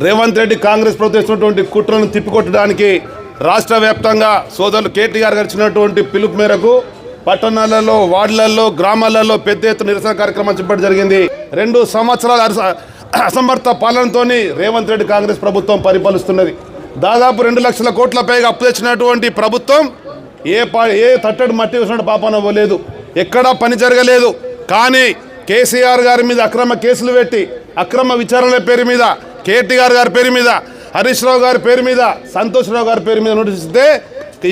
రేవంత్ రెడ్డి కాంగ్రెస్ ప్రభుత్వం కుట్రను తిప్పికొట్టడానికి రాష్ట్ర వ్యాప్తంగా సోదరులు కేటీఆర్ గారు ఇచ్చినటువంటి పిలుపు మేరకు పట్టణాలలో, వార్డులలో, గ్రామాలలో పెద్ద ఎత్తున నిరసన కార్యక్రమం చేపట్టడం జరిగింది. 2 సంవత్సరాల అసమర్థ పాలనతోని రేవంత్ రెడ్డి కాంగ్రెస్ ప్రభుత్వం పరిపాలిస్తున్నది. దాదాపు 2 లక్షల కోట్ల పైగా అప్పు తెచ్చినటువంటి ప్రభుత్వం ఏ తట్టడి మట్టి వేసినట్టు పాపన పోలేదు, ఎక్కడా పని జరగలేదు. కానీ కేసీఆర్ గారి మీద అక్రమ కేసులు పెట్టి అక్రమ విచారణల పేరు మీద, కేటీఆర్ గారి పేరు మీద, హరీష్ రావు గారి పేరు మీద, సంతోష్ రావు గారి పేరు మీద నోటీస్ ఇస్తే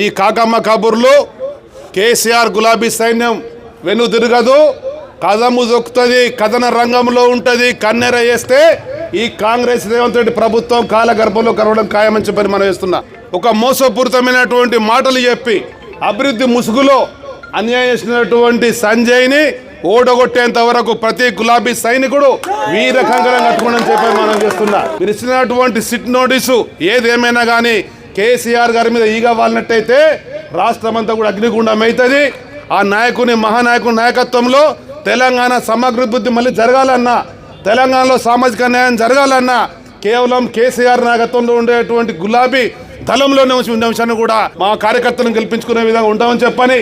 ఈ కాకమ్మ కబుర్లు కేసీఆర్ గులాబీ సైన్యం వెను తిరగదు, కదము దొక్కుతుంది, కథన రంగంలో ఉంటుంది. కన్నెర వేస్తే ఈ కాంగ్రెస్ రేవంత్ రెడ్డి ప్రభుత్వం కాలగర్భంలో కరవడం ఖాయమని చెప్పని మనం వేస్తున్నా. ఒక మోసపూరితమైనటువంటి మాటలు చెప్పి అభివృద్ధి ముసుగులో అన్యాయం చేసినటువంటి సంజయ్ని ఓడగొట్టేంత వరకు ప్రతి గులాబీ సైనికుడు వీర కంకణం కట్టుకోవడం చెప్పి మనం చేస్తున్నా. మీరు ఇచ్చినటువంటి సిట్ నోటీసు ఏదేమైనా కానీ కేసీఆర్ గారి మీద ఈగ వాలినట్టయితే రాష్ట్రం అంతా కూడా అగ్నిగుండం అవుతుంది. ఆ నాయకుని, మహానాయకుని నాయకత్వంలో తెలంగాణ సమగ్రాభివృద్ధి మళ్ళీ జరగాలన్నా, తెలంగాణలో సామాజిక న్యాయం జరగాలన్నా కేవలం కేసీఆర్ నాయకత్వంలో ఉండేటువంటి గులాబీ దళంలోనే ఉండే విషయాన్ని కూడా మా కార్యకర్తలను గెలిపించుకునే విధంగా ఉంటామని చెప్పని